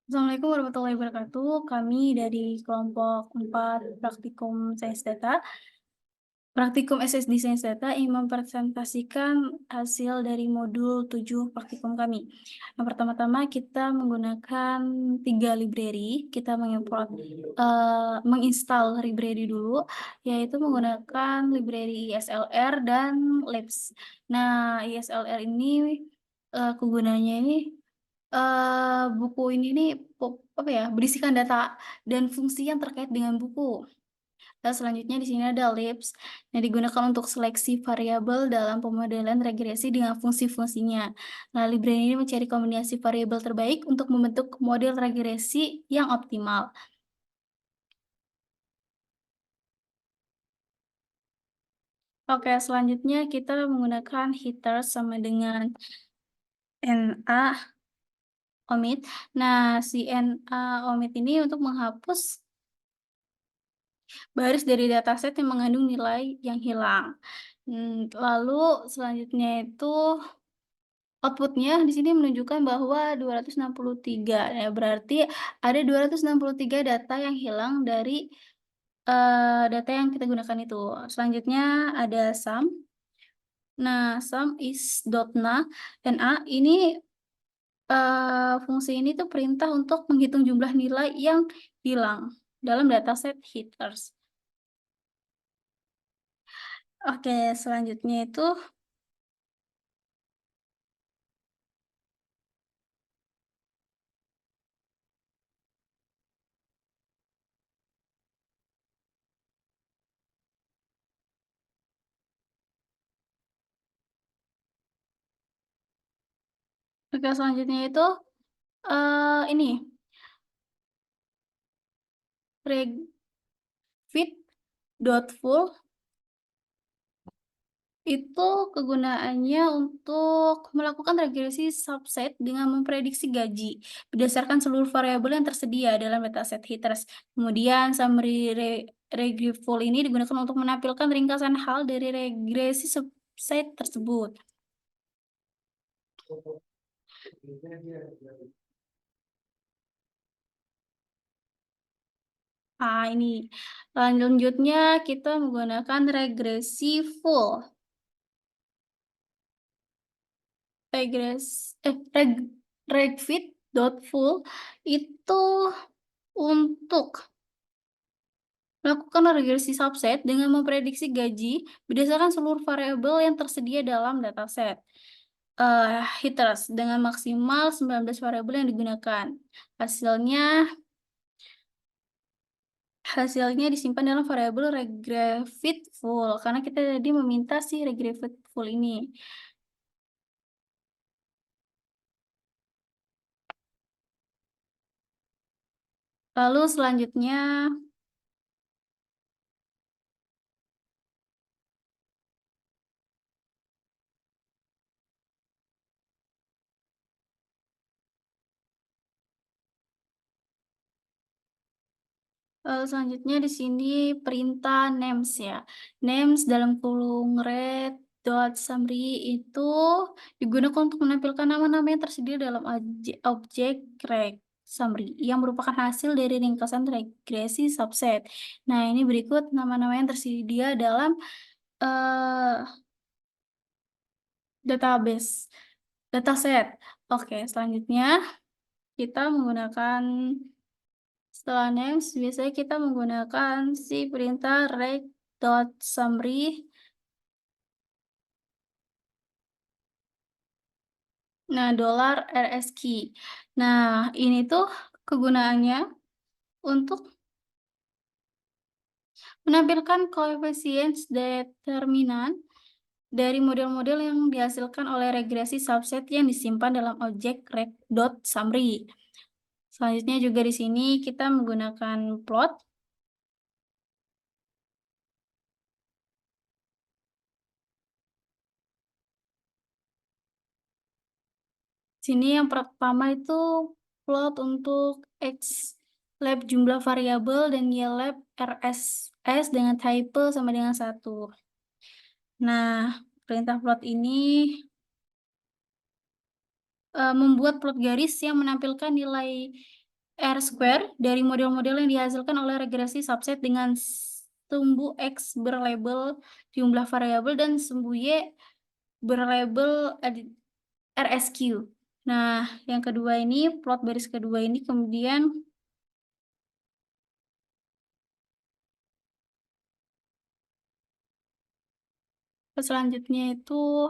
Assalamualaikum warahmatullahi wabarakatuh. Kami dari kelompok 4 Praktikum Sains Data. Praktikum SSD Sains Data ingin mempresentasikan hasil dari modul 7 praktikum kami. Yang pertama-tama kita menggunakan 3 library. Kita menginstal library dulu, yaitu menggunakan library ISLR dan Labs. Nah, ISLR ini kegunaannya ini buku ini nih berisikan data dan fungsi yang terkait dengan buku. Dan selanjutnya di sini ada Libs yang digunakan untuk seleksi variabel dalam pemodelan regresi dengan fungsi-fungsinya. Nah, library ini mencari kombinasi variabel terbaik untuk membentuk model regresi yang optimal. Oke, selanjutnya kita menggunakan heater sama dengan NA omit. Nah, si NA omit ini untuk menghapus baris dari dataset yang mengandung nilai yang hilang. Lalu selanjutnya itu outputnya di sini menunjukkan bahwa 263, ya berarti ada 263 data yang hilang dari data yang kita gunakan itu. Selanjutnya ada sum. Nah, sum is .na ini fungsi ini tuh perintah untuk menghitung jumlah nilai yang hilang dalam dataset heaters. Oke, selanjutnya itu itu ini regfit.full itu kegunaannya untuk melakukan regresi subset dengan memprediksi gaji berdasarkan seluruh variabel yang tersedia dalam dataset heaters. Kemudian summary regressive ini digunakan untuk menampilkan ringkasan hal dari regresi subset tersebut. Ini selanjutnya kita menggunakan regresi full. Regfit.full itu untuk melakukan regresi subset dengan memprediksi gaji berdasarkan seluruh variabel yang tersedia dalam dataset heaters dengan maksimal 19 variabel yang digunakan. Hasilnya disimpan dalam variabel regressiful karena kita tadi meminta si regressiful ini. Lalu selanjutnya di sini perintah names ya. Names dalam kurung red.summary itu digunakan untuk menampilkan nama-nama yang tersedia dalam objek reg summary yang merupakan hasil dari ringkasan regresi subset. Nah, ini berikut nama-nama yang tersedia dalam dataset. Oke, selanjutnya kita menggunakan setelah names biasanya kita menggunakan si perintah reg.summary. Nah, $RSKey. Nah, ini tuh kegunaannya untuk menampilkan koefisien determinan dari model-model yang dihasilkan oleh regresi subset yang disimpan dalam objek reg.summary. Selanjutnya juga di sini kita menggunakan plot. Sini yang pertama itu plot untuk X lab jumlah variabel dan Y lab RSS dengan type sama dengan 1. Nah, perintah plot ini membuat plot garis yang menampilkan nilai R square dari model-model yang dihasilkan oleh regresi subset dengan sumbu X berlabel jumlah variabel dan sumbu Y berlabel RSQ. Nah, yang kedua ini, plot baris kedua ini kemudian selanjutnya itu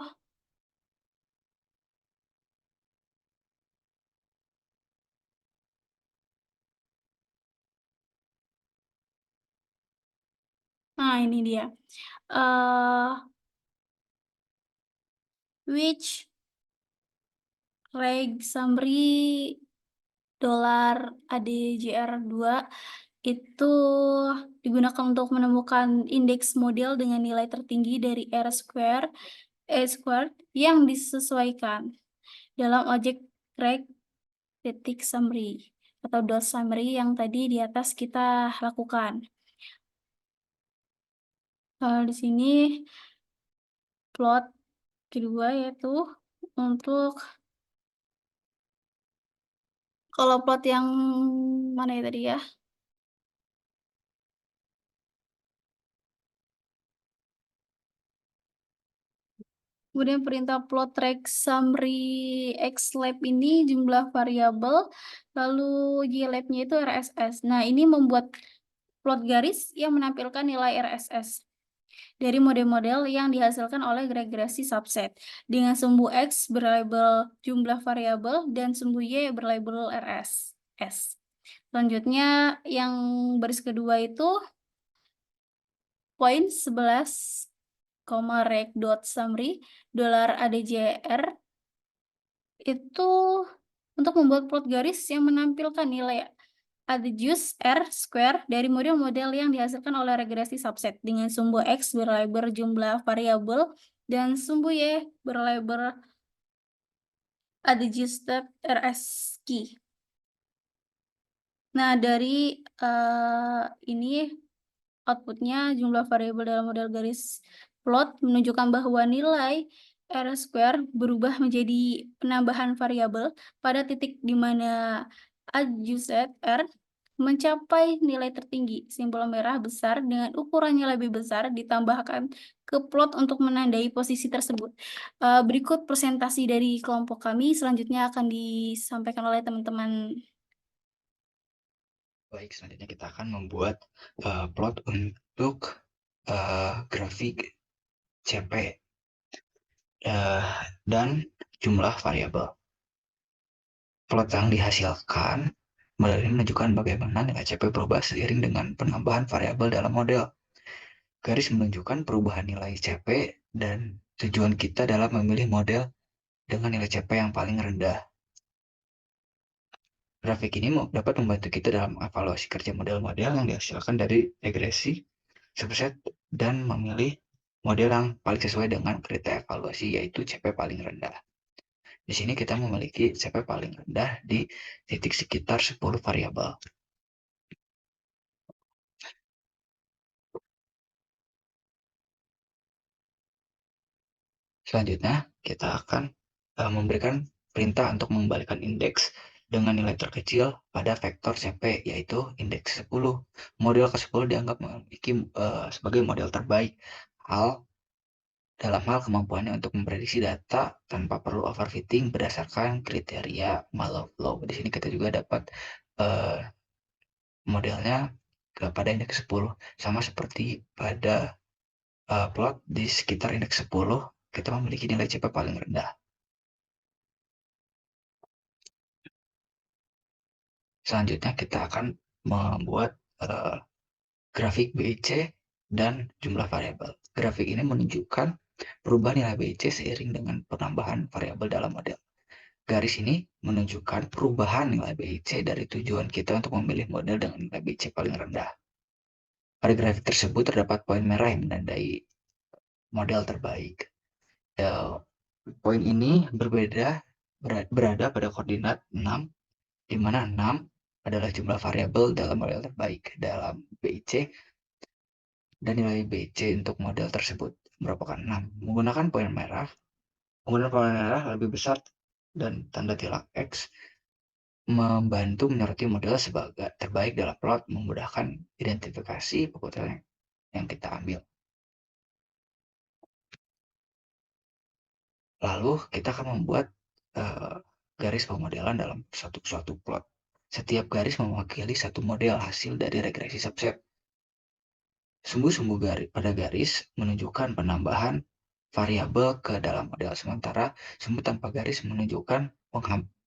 ini dia. Which reg summary $ADJR2 itu digunakan untuk menemukan indeks model dengan nilai tertinggi dari R square yang disesuaikan dalam objek reg titik summary atau dot summary yang tadi di atas kita lakukan. Di sini plot kedua yaitu untuk kalau plot yang mana ya tadi ya? Kemudian perintah plot reg summary xlab ini jumlah variabel, lalu ylab-nya itu RSS. Nah, ini membuat plot garis yang menampilkan nilai RSS dari model-model yang dihasilkan oleh regresi subset dengan sumbu X berlabel jumlah variabel dan sumbu Y berlabel RSS. Selanjutnya yang baris kedua itu poin 11, reg dot summary $ADJR itu untuk membuat plot garis yang menampilkan nilai adjust R square dari model-model yang dihasilkan oleh regresi subset dengan sumbu X berlabel jumlah variabel dan sumbu Y berlabel adjusted RSQ. Nah, dari ini outputnya jumlah variabel dalam model garis plot menunjukkan bahwa nilai R square berubah menjadi penambahan variabel pada titik di mana adjusted R mencapai nilai tertinggi. Simbol merah besar dengan ukurannya lebih besar ditambahkan ke plot untuk menandai posisi tersebut. Berikut presentasi dari kelompok kami, selanjutnya akan disampaikan oleh teman-teman. Baik, selanjutnya kita akan membuat plot untuk grafik CP dan jumlah variabel. Plot yang dihasilkan menunjukkan bagaimana nilai CP berubah seiring dengan penambahan variabel dalam model. Garis menunjukkan perubahan nilai CP dan tujuan kita dalam memilih model dengan nilai CP yang paling rendah. Grafik ini dapat membantu kita dalam evaluasi kerja model-model yang dihasilkan dari regresi subset dan memilih model yang paling sesuai dengan kriteria evaluasi, yaitu CP paling rendah. Di sini kita memiliki CP paling rendah di titik sekitar 10 variabel. Selanjutnya, kita akan memberikan perintah untuk mengembalikan indeks dengan nilai terkecil pada vektor CP, yaitu indeks 10. Model ke-10 dianggap memiliki sebagai model terbaik dalam hal kemampuannya untuk memprediksi data tanpa perlu overfitting berdasarkan kriteria Malov-Low. Di sini kita juga dapat modelnya pada indeks 10, sama seperti pada plot di sekitar indeks 10 kita memiliki nilai CP paling rendah. Selanjutnya kita akan membuat grafik BIC dan jumlah variabel. Grafik ini menunjukkan perubahan nilai BIC seiring dengan penambahan variabel dalam model. Garis ini menunjukkan perubahan nilai BIC dari tujuan kita untuk memilih model dengan nilai BIC paling rendah. Pada grafik tersebut terdapat poin merah yang menandai model terbaik. Poin ini berada pada koordinat 6, di mana 6 adalah jumlah variabel dalam model terbaik dalam BIC, dan nilai BIC untuk model tersebut merupakan 6. Menggunakan poin merah lebih besar dan tanda tilak X membantu menyoroti model sebagai terbaik dalam plot, memudahkan identifikasi keputusan yang kita ambil. Lalu kita akan membuat garis pemodelan dalam suatu plot. Setiap garis mewakili satu model hasil dari regresi subset. Sumbu-sumbu pada garis menunjukkan penambahan variabel ke dalam model, sementara sumbu tanpa garis menunjukkan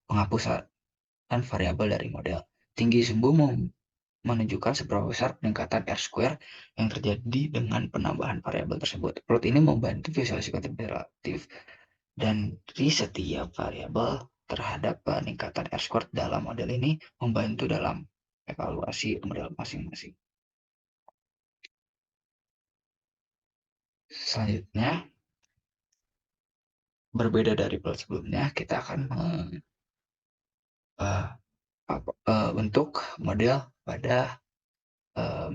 penghapusan variabel dari model. Tinggi sumbu menunjukkan seberapa besar peningkatan R-square yang terjadi dengan penambahan variabel tersebut. Plot ini membantu visualisasi kuantitatif dan di setiap variabel terhadap peningkatan R-square dalam model ini membantu dalam evaluasi model masing-masing. Selanjutnya, berbeda dari plot sebelumnya, kita akan bentuk model pada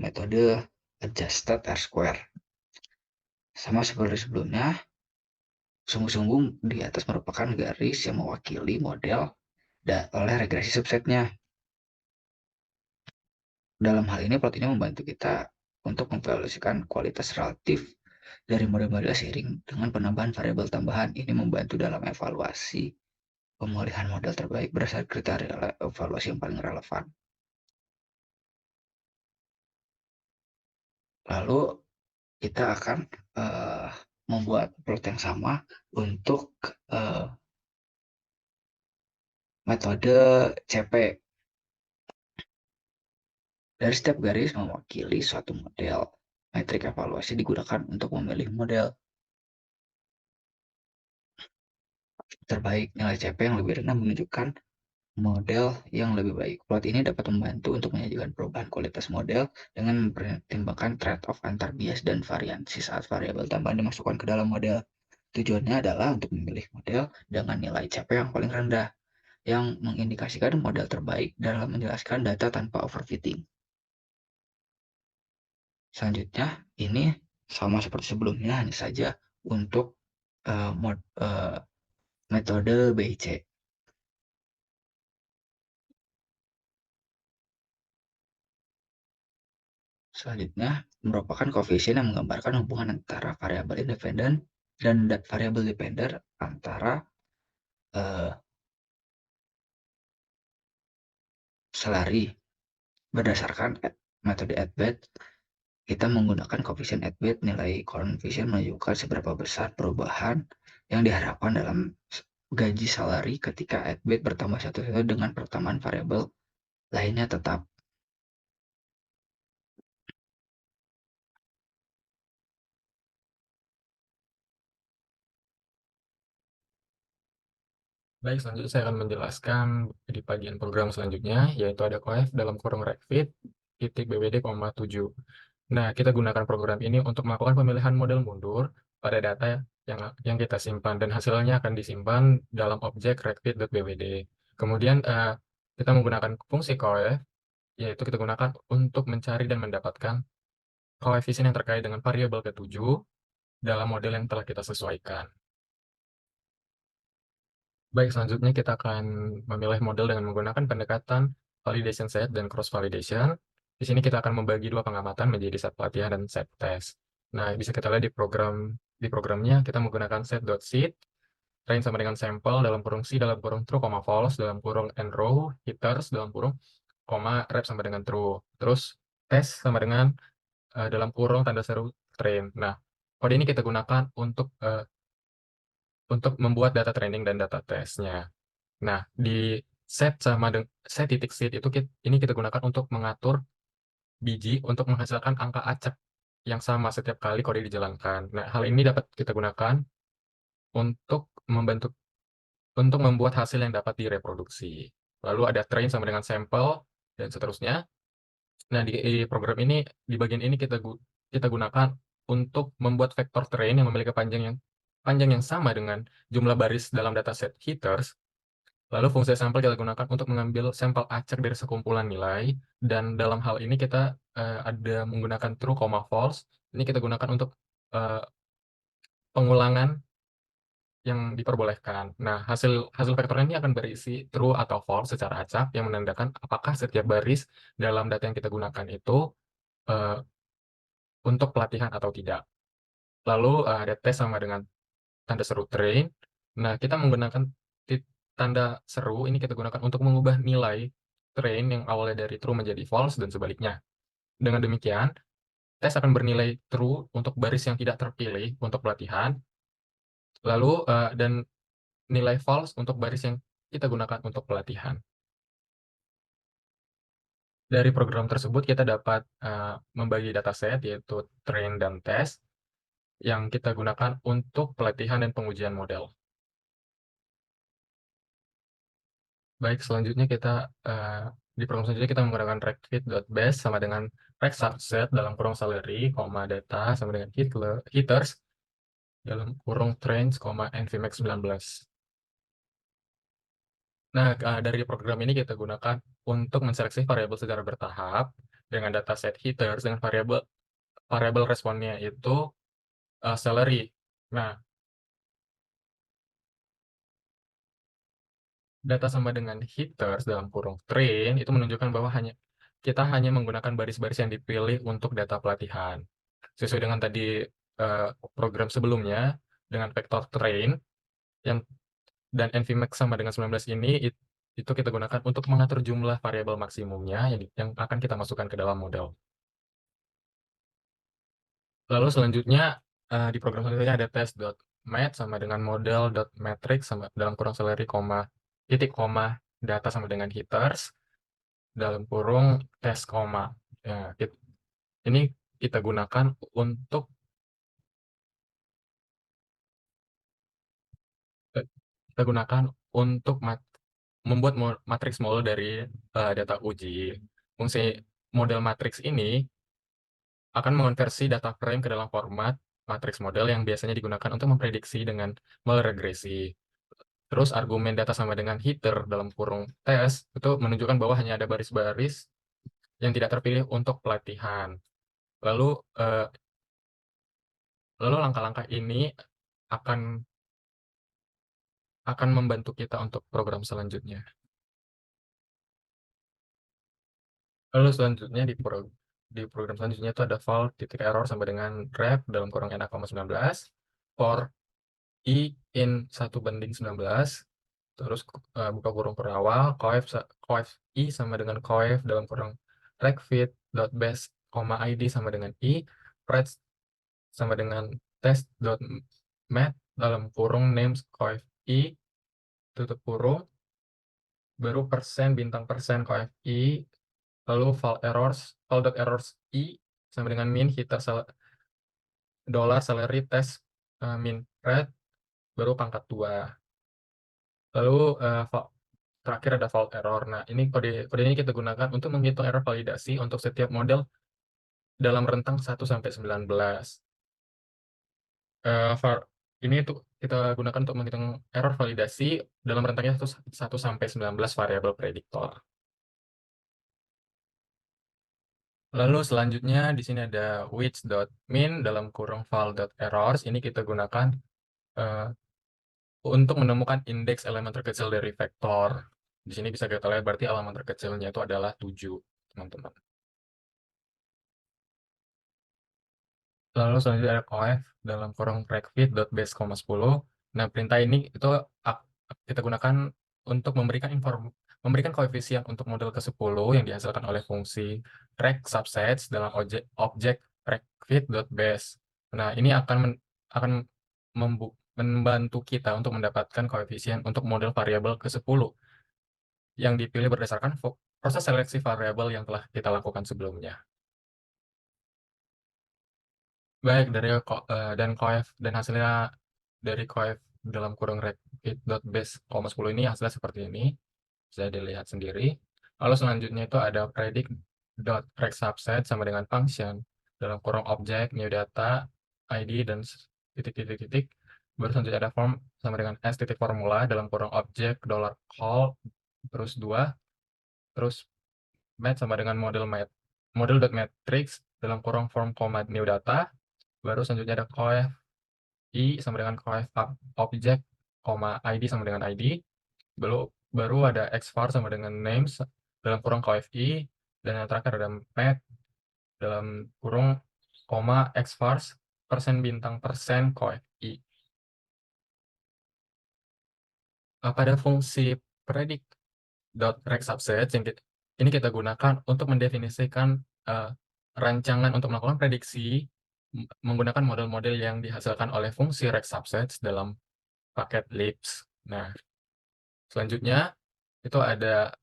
metode adjusted R-square. Sama seperti sebelumnya, sumbu-sumbu di atas merupakan garis yang mewakili model oleh regresi subsetnya. Dalam hal ini, plot ini membantu kita untuk memvaluasikan kualitas relatif dari model-model seiring dengan penambahan variabel tambahan. Ini membantu dalam evaluasi pemulihan model terbaik berdasarkan kriteria evaluasi yang paling relevan. Lalu kita akan membuat plot yang sama untuk metode CP. Dari setiap garis mewakili suatu model. Metrik evaluasi digunakan untuk memilih model terbaik. Nilai CP yang lebih rendah menunjukkan model yang lebih baik. Plot ini dapat membantu untuk menyajikan perubahan kualitas model dengan mempertimbangkan trade-off antar bias dan variansi saat variabel tambahan dimasukkan ke dalam model. Tujuannya adalah untuk memilih model dengan nilai CP yang paling rendah, yang mengindikasikan model terbaik dalam menjelaskan data tanpa overfitting. Selanjutnya, ini sama seperti sebelumnya, hanya saja untuk metode BIC. Selanjutnya, merupakan koefisien yang menggambarkan hubungan antara variabel independen dan variabel dependen antara selari. Berdasarkan metode Edbed, kita menggunakan koefisien Edbed, nilai koefisien menunjukkan seberapa besar perubahan yang diharapkan dalam gaji salari ketika Edbed bertambah satu-satu dengan pertambahan variabel lainnya tetap. Baik, selanjutnya saya akan menjelaskan di bagian program selanjutnya, yaitu ada coef dalam kurung recfit titik bbd, 7. Nah, kita gunakan program ini untuk melakukan pemilihan model mundur pada data yang kita simpan, dan hasilnya akan disimpan dalam objek recfit.bbd. Kemudian kita menggunakan fungsi coef, yaitu kita gunakan untuk mencari dan mendapatkan koefisien yang terkait dengan variabel ke-7 dalam model yang telah kita sesuaikan. Baik, selanjutnya kita akan memilih model dengan menggunakan pendekatan validation set dan cross validation. Di sini kita akan membagi dua pengamatan menjadi set pelatihan dan set test. Nah, bisa kita lihat di programnya kita menggunakan set.seed, train sama dengan sampel dalam kurung C dalam kurung true, false dalam kurung and row, hitters dalam kurung, rep sama dengan true. Terus test sama dengan dalam kurung tanda seru train. Nah, kode ini kita gunakan untuk membuat data training dan data testnya. Nah, di set titik seed itu ini kita gunakan untuk mengatur biji untuk menghasilkan angka acak yang sama setiap kali kode dijalankan. Nah, hal ini dapat kita gunakan untuk membuat hasil yang dapat direproduksi. Lalu ada train sama dengan sampel dan seterusnya. Nah, di program ini, di bagian ini kita gunakan untuk membuat vektor train yang memiliki panjang yang sama dengan jumlah baris dalam dataset hitters. Lalu fungsi sampel kita gunakan untuk mengambil sampel acak dari sekumpulan nilai, dan dalam hal ini kita ada menggunakan true, false. Ini kita gunakan untuk pengulangan yang diperbolehkan. Nah, hasil vektornya ini akan berisi true atau false secara acak yang menandakan apakah setiap baris dalam data yang kita gunakan itu untuk pelatihan atau tidak. Lalu ada tes sama dengan tanda seru train. Nah, kita menggunakan tanda seru ini kita gunakan untuk mengubah nilai train yang awalnya dari true menjadi false dan sebaliknya. Dengan demikian, tes akan bernilai true untuk baris yang tidak terpilih untuk pelatihan, lalu dan nilai false untuk baris yang kita gunakan untuk pelatihan. Dari program tersebut kita dapat membagi dataset yaitu train dan test yang kita gunakan untuk pelatihan dan pengujian model. Baik, selanjutnya kita di program selanjutnya kita menggunakan recfit.base sama dengan rec subset dalam kurung salary, data sama dengan hitters dalam kurung trains, nvmax 19. Nah, dari program ini kita gunakan untuk menseleksi variabel secara bertahap dengan dataset hitters dengan variabel responnya itu salary. Nah, data sama dengan hitters dalam kurung train itu menunjukkan bahwa kita hanya menggunakan baris-baris yang dipilih untuk data pelatihan. Sesuai dengan tadi program sebelumnya dengan vektor train dan nvmax sama dengan 19 ini itu kita gunakan untuk mengatur jumlah variabel maksimumnya yang akan kita masukkan ke dalam model. Lalu selanjutnya di program selanjutnya ada test.mat sama dengan model.matrix sama dalam kurung salary, titik koma data sama dengan hitters dalam kurung tes koma. Ya, ini kita gunakan untuk membuat matriks model dari data uji. Fungsi model matriks ini akan mengonversi data frame ke dalam format matriks model yang biasanya digunakan untuk memprediksi dengan model regresi. Terus argumen data sama dengan hitter dalam kurung tes itu menunjukkan bahwa hanya ada baris-baris yang tidak terpilih untuk pelatihan. Lalu langkah-langkah ini akan membantu kita untuk program selanjutnya. Lalu selanjutnya di program selanjutnya itu ada val.error sama dengan ref dalam kurung NA,19 for i in 1:19, terus buka kurung per awal, coef i sama dengan coef dalam kurung recfit.base, id sama dengan i, pret sama dengan test.mat dalam kurung names coef i, tutup kurung, baru persen bintang persen coef i, lalu val.errors i sama dengan min hitter dollar salary test min red baru pangkat 2. Lalu terakhir ada fault error. Nah, ini kode ini kita gunakan untuk menghitung error validasi untuk setiap model dalam rentang 1 sampai 19. Ini tuh kita gunakan untuk menghitung error validasi dalam rentangnya 1 sampai 19 variabel prediktor. Lalu selanjutnya di sini ada width.min dalam kurung val.errors. Ini kita gunakan untuk menemukan indeks elemen terkecil dari vektor. Di sini bisa kita lihat berarti elemen terkecilnya itu adalah 7, teman-teman. Lalu selanjutnya ada coef dalam kurung recfit.base, 10. Nah, perintah ini itu kita gunakan untuk memberikan koefisien untuk model ke-10 yang dihasilkan oleh fungsi rec subsets dalam objek recfit.base. Nah, ini akan membantu kita untuk mendapatkan koefisien untuk model variabel ke-10 yang dipilih berdasarkan proses seleksi variabel yang telah kita lakukan sebelumnya. Baik, dan hasilnya dari coef dalam kurung recfit.base, 10 ini hasilnya seperti ini. Bisa dilihat sendiri. Lalu selanjutnya itu ada predict.recSubset sama dengan function dalam kurung objek new data id dan titik. Baru selanjutnya ada form sama dengan s.formula dalam kurung objek $call terus 2, terus match sama dengan model.matrix dalam kurung form, new data. Baru selanjutnya ada coef i sama dengan coef objek ID sama dengan ID, baru ada xvar sama dengan names dalam kurung QFI, dan yang terakhir ada math dalam kurung koma xvars persen bintang persen QFI. Pada fungsi predict.regSubset ini kita gunakan untuk mendefinisikan rancangan untuk melakukan prediksi menggunakan model-model yang dihasilkan oleh fungsi regSubset dalam paket libs. Nah, selanjutnya itu ada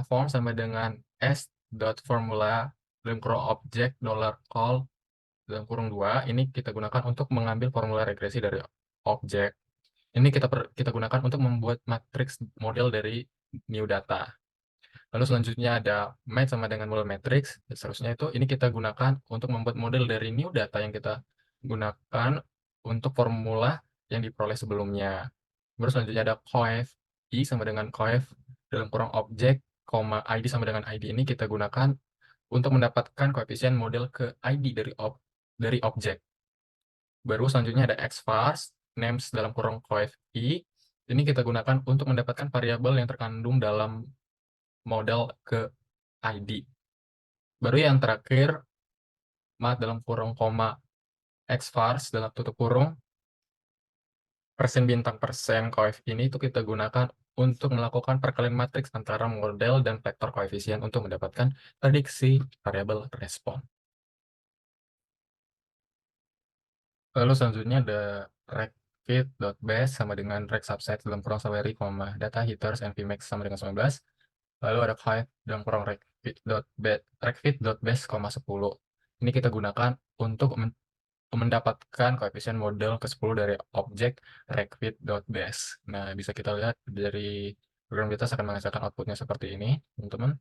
form sama dengan s.formula dalam kurung objek $call dalam kurung 2. Ini kita gunakan untuk mengambil formula regresi dari objek. Ini kita gunakan untuk membuat matriks model dari new data. Lalu selanjutnya ada match sama dengan model matrix. Dan seterusnya itu ini kita gunakan untuk membuat model dari new data yang kita gunakan untuk formula yang diperoleh sebelumnya. Terus selanjutnya ada coef i sama dengan coef dalam kurung objek, ID sama dengan ID ini kita gunakan untuk mendapatkan koefisien model ke ID dari objek. Baru selanjutnya ada xvars, names dalam kurung coef i. Ini kita gunakan untuk mendapatkan variabel yang terkandung dalam model ke ID. Baru yang terakhir, math dalam kurung koma xvars dalam tutup kurung persen bintang persen coef ini itu kita gunakan untuk melakukan perkalian matriks antara model dan vektor koefisien untuk mendapatkan prediksi variabel respon. Lalu selanjutnya ada recfit.base sama dengan regsubset dalam kurung salary, data heaters and vmax sama dengan 19. Lalu ada height dalam kurung recfit.base, 10. Ini kita gunakan untuk mendapatkan koefisien model ke-10 dari objek recfit.base. Nah, bisa kita lihat dari program kita akan menghasilkan outputnya seperti ini, teman-teman.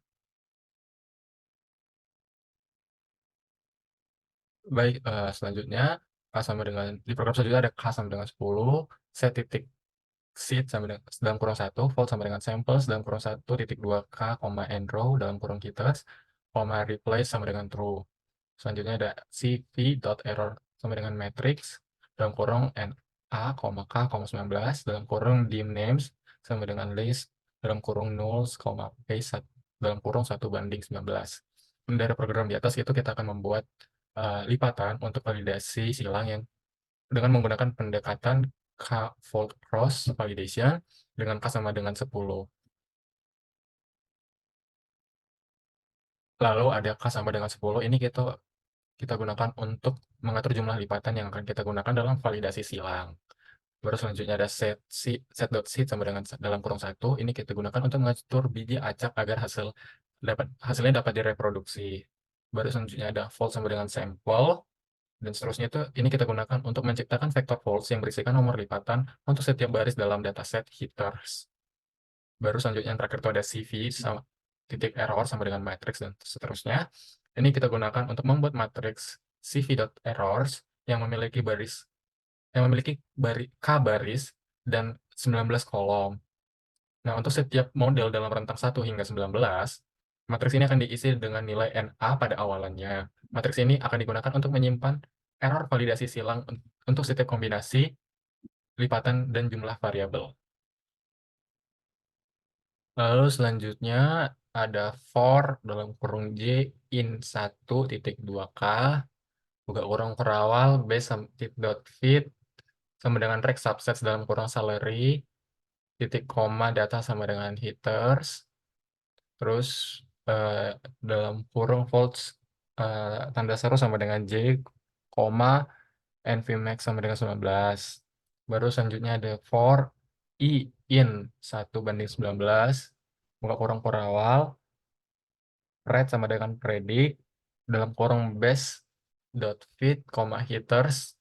Baik, selanjutnya K sama dengan, di program selanjutnya ada K sama dengan 10, set titik seed sama dengan dalam kurung 1, volt sama dengan samples dalam kurung 1.2K, end row dalam kurung heaters, replace sama dengan true. Selanjutnya ada cv.error sama dengan matrix dalam kurung na, k, 19 dalam kurung dim names sama dengan list dalam kurung nulls, paste dalam kurung 1:19. Dari program di atas itu kita akan membuat lipatan untuk validasi silang yang dengan menggunakan pendekatan K-fold cross validation dengan K sama dengan 10. Lalu ada K sama dengan 10, ini kita gunakan untuk mengatur jumlah lipatan yang akan kita gunakan dalam validasi silang. Baru selanjutnya ada set.seed sama dengan dalam kurung 1, ini kita gunakan untuk mengatur biji acak agar hasilnya dapat direproduksi. Baru selanjutnya ada fold sama dengan sampel, dan seterusnya itu ini kita gunakan untuk menciptakan vektor folds yang berisikan nomor lipatan untuk setiap baris dalam dataset heaters. Baru selanjutnya yang terakhir itu ada CV sama titik error sama dengan matrix dan seterusnya. Ini kita gunakan untuk membuat matriks CV.errors yang memiliki K baris dan 19 kolom. Nah, untuk setiap model dalam rentang 1 hingga 19, matriks ini akan diisi dengan nilai NA pada awalannya. Matriks ini akan digunakan untuk menyimpan error validasi silang untuk setiap kombinasi, lipatan, dan jumlah variabel. Lalu selanjutnya ada for dalam kurung J in 1.2K, buka kurung perawal base.fit sama dengan rect subset dalam kurung salary, titik koma data sama dengan heaters, terus dalam kurung volts tanda seru sama dengan J, koma nvmax sama dengan 19. Baru selanjutnya ada for i in 1:19, buka kurung per awal, red sama dengan predict, dalam kurung base dot fit, heaters,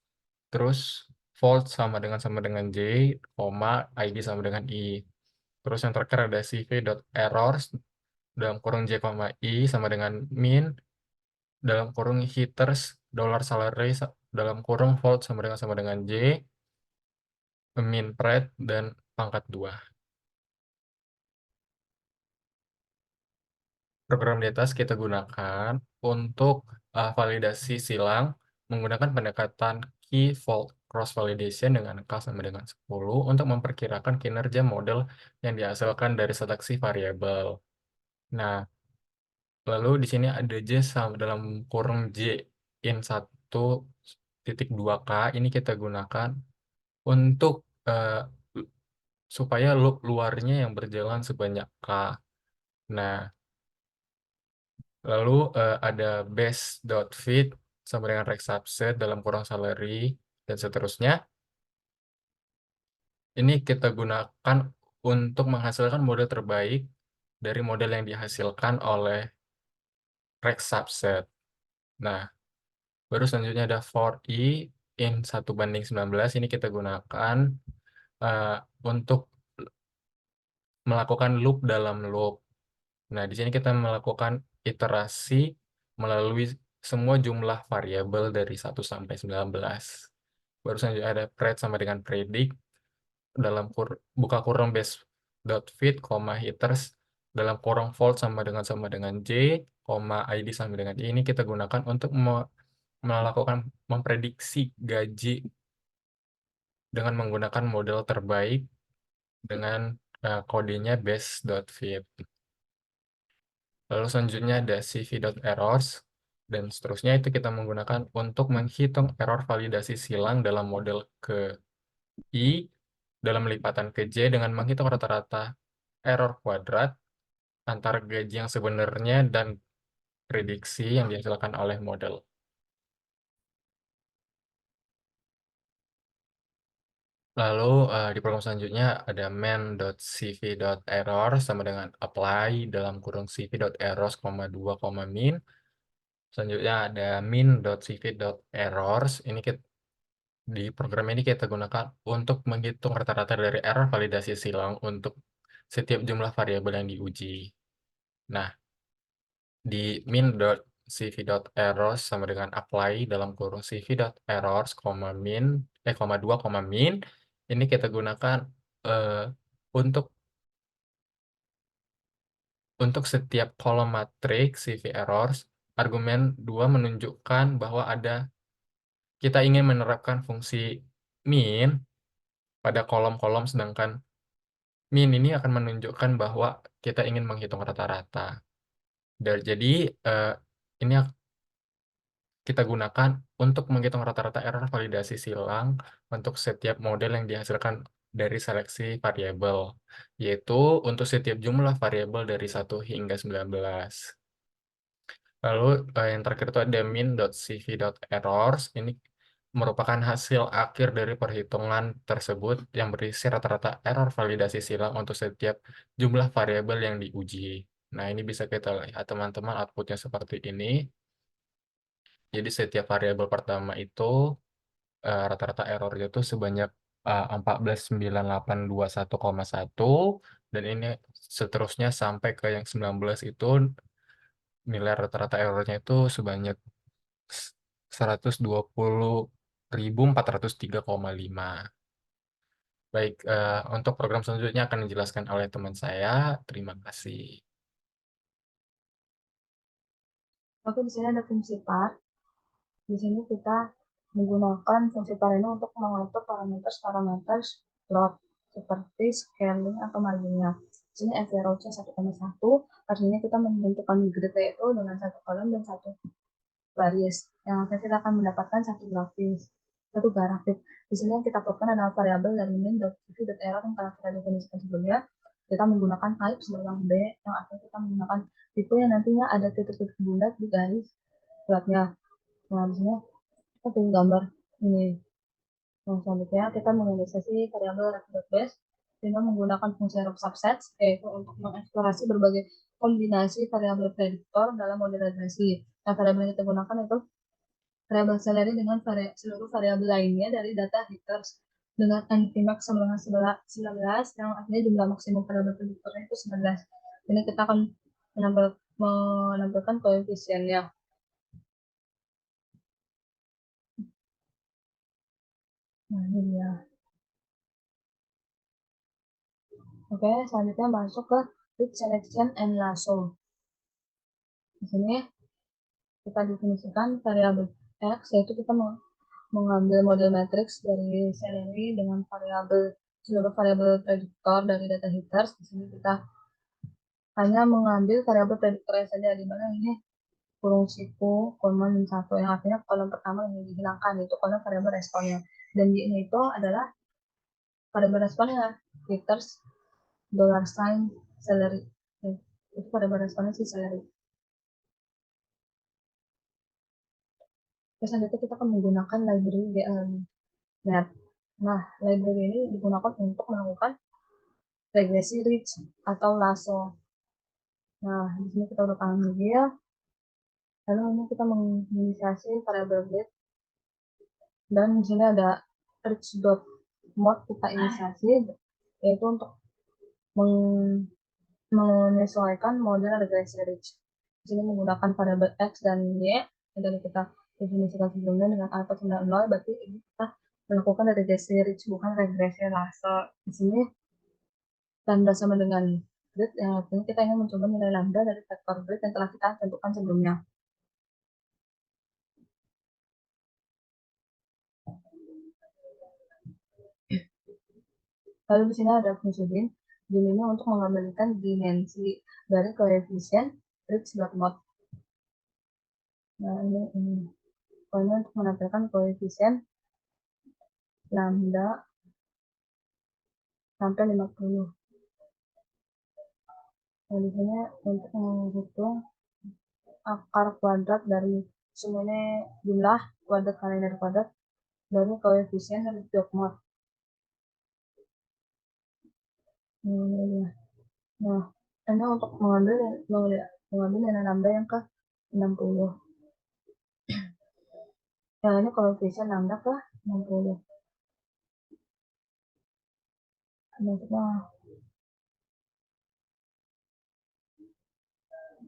terus volt sama dengan J, ID sama dengan I. Terus yang terakhir ada cv.errors, dalam kurung J, I sama dengan min, dalam kurung heaters, $salary, dalam kurung volt sama dengan J, min pred, dan pangkat 2. Program di atas kita gunakan untuk validasi silang menggunakan pendekatan key fault cross validation dengan angka sama dengan 10 untuk memperkirakan kinerja model yang dihasilkan dari seleksi variabel. Nah, lalu di sini ada J sama dalam kurung J in 1.2K ini kita gunakan untuk supaya loop luarnya yang berjalan sebanyak K. Nah, lalu ada base.fit sama dengan rect subset dalam kurung salary dan seterusnya. Ini kita gunakan untuk menghasilkan model terbaik dari model yang dihasilkan oleh rect subset. Nah, baru selanjutnya ada for i in 1:19 ini kita gunakan untuk melakukan loop dalam loop. Nah, di sini kita melakukan iterasi melalui semua jumlah variabel dari 1 sampai 19. Baru selanjutnya ada pred sama dengan predict dalam buka kurung base.fit, heaters dalam kurung volt sama dengan J, ID sama dengan I. Ini kita gunakan untuk melakukan memprediksi gaji dengan menggunakan model terbaik dengan kodenya base.fit. Lalu selanjutnya ada cv.errors dan seterusnya itu kita menggunakan untuk menghitung error validasi silang dalam model ke I dalam lipatan ke J dengan menghitung rata-rata error kuadrat antara gaji yang sebenarnya dan prediksi yang dihasilkan oleh model. Lalu di program selanjutnya ada main.cv.error sama dengan apply dalam kurung cv.errors, 2, min. Selanjutnya ada min.cv.errors. Ini di program ini kita gunakan untuk menghitung rata-rata dari error validasi silang untuk setiap jumlah variabel yang diuji. Nah, di min.cv.errors sama dengan apply dalam kurung cv.errors, min, 2, min. Ini kita gunakan untuk setiap kolom matriks CV errors, argumen 2 menunjukkan bahwa kita ingin menerapkan fungsi min pada kolom-kolom, sedangkan min ini akan menunjukkan bahwa kita ingin menghitung rata-rata. Jadi ini kita gunakan untuk menghitung rata-rata error validasi silang untuk setiap model yang dihasilkan dari seleksi variabel, yaitu untuk setiap jumlah variabel dari 1 hingga 19. Lalu yang terakhir itu ada min.cv.errors. Ini merupakan hasil akhir dari perhitungan tersebut yang berisi rata-rata error validasi silang untuk setiap jumlah variabel yang diuji. Nah, ini bisa kita lihat teman-teman outputnya seperti ini. Jadi setiap variabel pertama itu rata-rata errornya itu sebanyak 14.9821,1 dan ini seterusnya sampai ke yang 19 itu nilai rata-rata errornya itu sebanyak 120.403,5. Baik, untuk program selanjutnya akan dijelaskan oleh teman saya. Terima kasih. Oke, di sini ada fungsi par. Di sini kita menggunakan fungsi par ini untuk mengatur parameter plot seperti scaling atau marginnya. Di sini average 1,1, artinya kita menentukan grid itu dengan satu kolom dan satu baris. Yang akan kita akan mendapatkan satu grafik. Di sini yang kita plotkan adalah variabel dari min.cv.error yang telah kita definisikan sebelumnya. Kita menggunakan type sebagai B, yang akan kita menggunakan tipe yang nantinya ada titik-titik bulat di garis platnya. Nah, di sini kita pilih gambar ini. Nah, selanjutnya kita mengindeksasi variabel rect.base dengan menggunakan fungsi rect subset, yaitu untuk mengeksplorasi berbagai kombinasi variabel prediktor dalam model regresi. Nah, variabel yang kita gunakan itu variabel salary dengan seluruh variabel lainnya dari data heaters dengan nvmax sama dengan 19 yang artinya jumlah maksimum variabel prediktornya itu 19. Ini kita akan menampilkan koefisiennya. Nah, ini dia. Oke, selanjutnya masuk ke Quick Selection and Lasso. Di sini kita definisikan variabel X, yaitu kita mengambil model matriks dari celery dengan seluruh variabel prediktor dari data hitters. Di sini kita hanya mengambil variabel prediktornya saja, di mana ini kurung siku, koma min 1, yang artinya kolom pertama yang dihilangkan, itu kolom variabel responnya. Dan Y ini itu adalah variabel responnya, hitters, $sign, celery. Itu variabel responnya si celery. Terus selanjutnya kita akan menggunakan library GLM-net. Nah, library ini digunakan untuk melakukan regresi rich atau lasso. Nah, di sini kita udah paham lagi ya. Lalu ini kita menginisiasi variabel get, dan di sini ada rich.mode kita inisiasi, yaitu untuk menyesuaikan model regresi rich. Di sini menggunakan variabel x dan y yang tadi kita definisikan sebelumnya dengan alpha 90, berarti ini kita melakukan regresi rich, bukan regresi lasso. Di sini lambda sama dengan grid, yang artinya kita ingin mencoba nilai lambda dari vektor grid yang telah kita tentukan sebelumnya. Lalu di sini ada fungsi bin. Bin ini untuk mengembalikan dimensi dari koefisien rich.mode. Nah, ini pokoknya untuk menampilkan koefisien lambda sampai 50. Nah, di sini untuk menghitung akar kuadrat dari semuanya jumlah kuadrat kali dari kuadrat dari koefisien rich.mode. Nah, ini untuk mengambil nilai lambda yang ke 60. Yang ini koefisien lambda ke 60. Nah,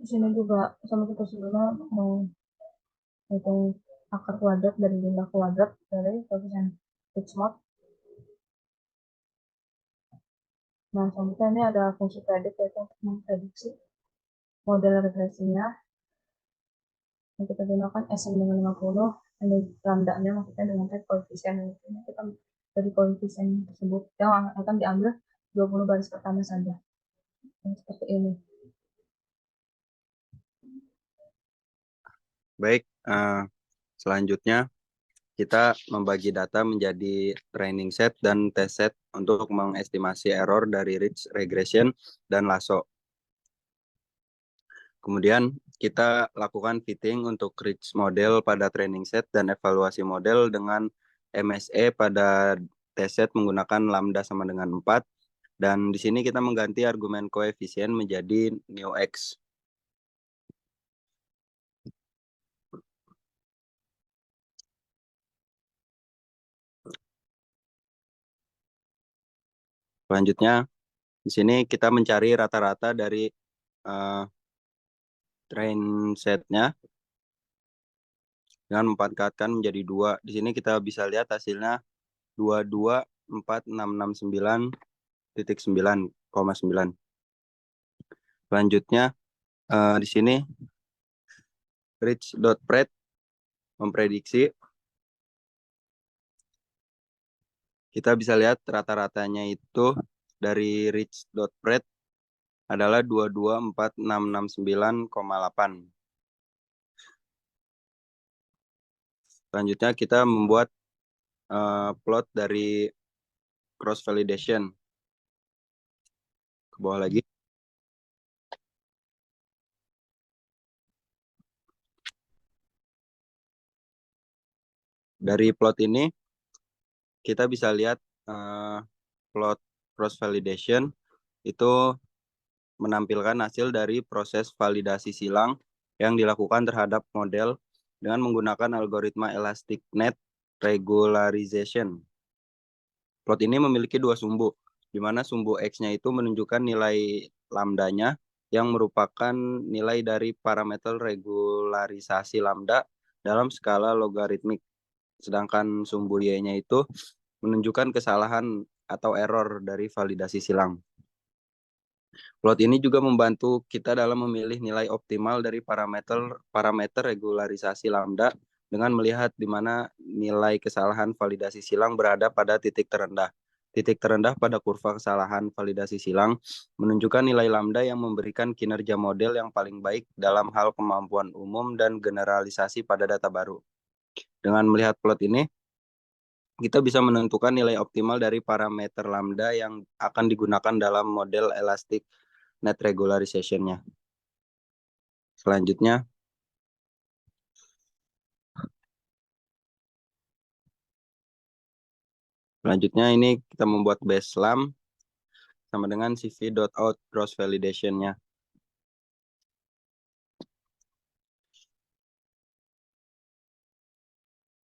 di sini juga sama kita sebelumnya mau hitung akar kuadrat dari jumlah kuadrat dari koefisien rich.mode. Nah, selanjutnya ini ada fungsi predik, yaitu untuk memprediksi model regresinya. Yang kita gunakan S sama dengan 50, ini lambda-nya maksudnya dengan type koefisien. Ini kita dari koefisien tersebut yang akan diambil 20 baris pertama saja. Seperti ini. Baik, selanjutnya kita membagi data menjadi training set dan test set untuk mengestimasi error dari rich regression dan lasso. Kemudian kita lakukan fitting untuk rich model pada training set dan evaluasi model dengan MSE pada test set menggunakan lambda sama dengan 4. Dan di sini kita mengganti argumen koefisien menjadi new x. Selanjutnya, di sini kita mencari rata-rata dari train setnya dengan memanfaatkan menjadi 2. Di sini kita bisa lihat hasilnya 224669.9,9. Selanjutnya di sini rich.pred memprediksi. Kita bisa lihat rata-ratanya itu dari rich.pred adalah 224669,8. Selanjutnya kita membuat plot dari cross validation. Ke bawah lagi. Dari plot ini kita bisa lihat plot cross validation itu menampilkan hasil dari proses validasi silang yang dilakukan terhadap model dengan menggunakan algoritma elastic net regularization. Plot ini memiliki 2 sumbu, di mana sumbu X-nya itu menunjukkan nilai lambdanya yang merupakan nilai dari parameter regularisasi lambda dalam skala logaritmik. Sedangkan sumbu Y-nya itu menunjukkan kesalahan atau error dari validasi silang. Plot ini juga membantu kita dalam memilih nilai optimal dari parameter regularisasi lambda dengan melihat di mana nilai kesalahan validasi silang berada pada titik terendah. Titik terendah pada kurva kesalahan validasi silang menunjukkan nilai lambda yang memberikan kinerja model yang paling baik dalam hal kemampuan umum dan generalisasi pada data baru. Dengan melihat plot ini, kita bisa menentukan nilai optimal dari parameter lambda yang akan digunakan dalam model elastic net regularization-nya. Selanjutnya ini kita membuat base lam sama dengan cv.out cross validation-nya.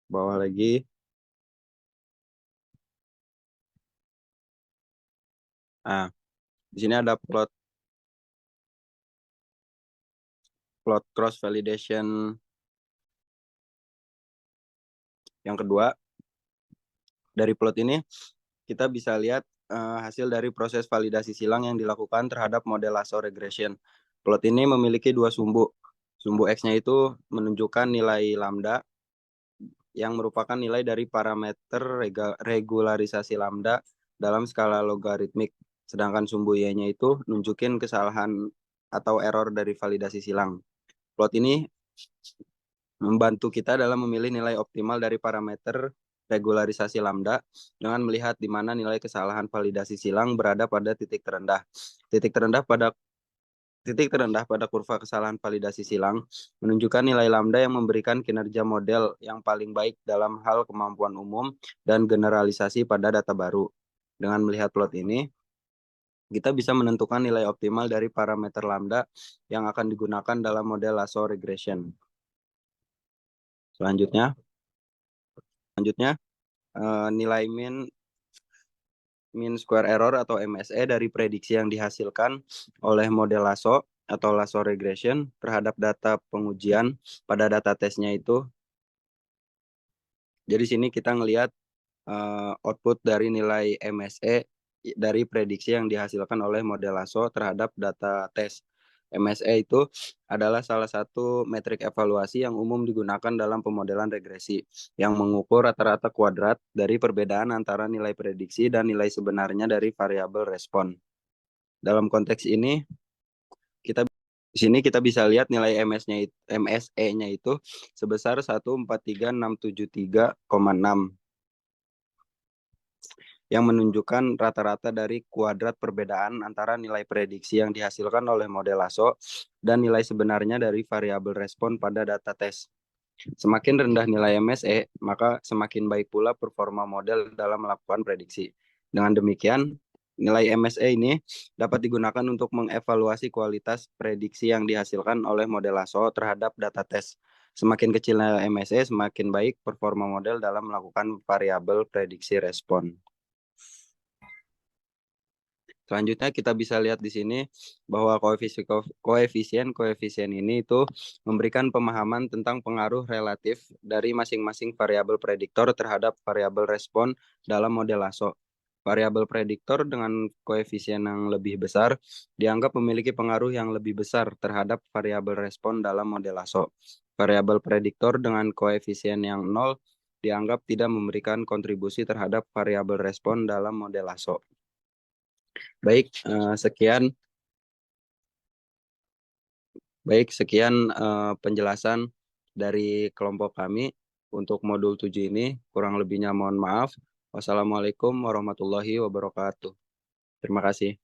Bawah lagi. Nah, di sini ada plot cross validation yang kedua. Dari plot ini kita bisa lihat hasil dari proses validasi silang yang dilakukan terhadap model lasso regression. Plot ini memiliki dua sumbu. Sumbu X-nya itu menunjukkan nilai lambda yang merupakan nilai dari parameter regularisasi lambda dalam skala logaritmik. Sedangkan sumbu Y-nya itu nunjukin kesalahan atau error dari validasi silang. Plot ini membantu kita dalam memilih nilai optimal dari parameter regularisasi lambda dengan melihat di mana nilai kesalahan validasi silang berada pada titik terendah. Titik terendah pada kurva kesalahan validasi silang menunjukkan nilai lambda yang memberikan kinerja model yang paling baik dalam hal kemampuan umum dan generalisasi pada data baru. Dengan melihat plot ini, kita bisa menentukan nilai optimal dari parameter lambda yang akan digunakan dalam model lasso regression. Selanjutnya nilai mean square error atau MSE dari prediksi yang dihasilkan oleh model lasso atau lasso regression terhadap data pengujian pada data tesnya itu. Jadi sini kita ngelihat output dari nilai MSE dari prediksi yang dihasilkan oleh model lasso terhadap data tes. MSE itu adalah salah satu metrik evaluasi yang umum digunakan dalam pemodelan regresi yang mengukur rata-rata kuadrat dari perbedaan antara nilai prediksi dan nilai sebenarnya dari variabel respon. Dalam konteks ini, di sini kita bisa lihat nilai MSE-nya itu sebesar 143.673,6 yang menunjukkan rata-rata dari kuadrat perbedaan antara nilai prediksi yang dihasilkan oleh model lasso dan nilai sebenarnya dari variabel respon pada data tes. Semakin rendah nilai MSE, maka semakin baik pula performa model dalam melakukan prediksi. Dengan demikian, nilai MSE ini dapat digunakan untuk mengevaluasi kualitas prediksi yang dihasilkan oleh model lasso terhadap data tes. Semakin kecil nilai MSE, semakin baik performa model dalam melakukan variabel prediksi respon. Selanjutnya kita bisa lihat di sini bahwa koefisien ini itu memberikan pemahaman tentang pengaruh relatif dari masing-masing variabel prediktor terhadap variabel respon dalam model lasso. Variabel prediktor dengan koefisien yang lebih besar dianggap memiliki pengaruh yang lebih besar terhadap variabel respon dalam model lasso. Variabel prediktor dengan koefisien yang 0 dianggap tidak memberikan kontribusi terhadap variabel respon dalam model lasso. Baik, sekian penjelasan dari kelompok kami untuk modul 7 ini. Kurang lebihnya mohon maaf. Wassalamualaikum warahmatullahi wabarakatuh. Terima kasih.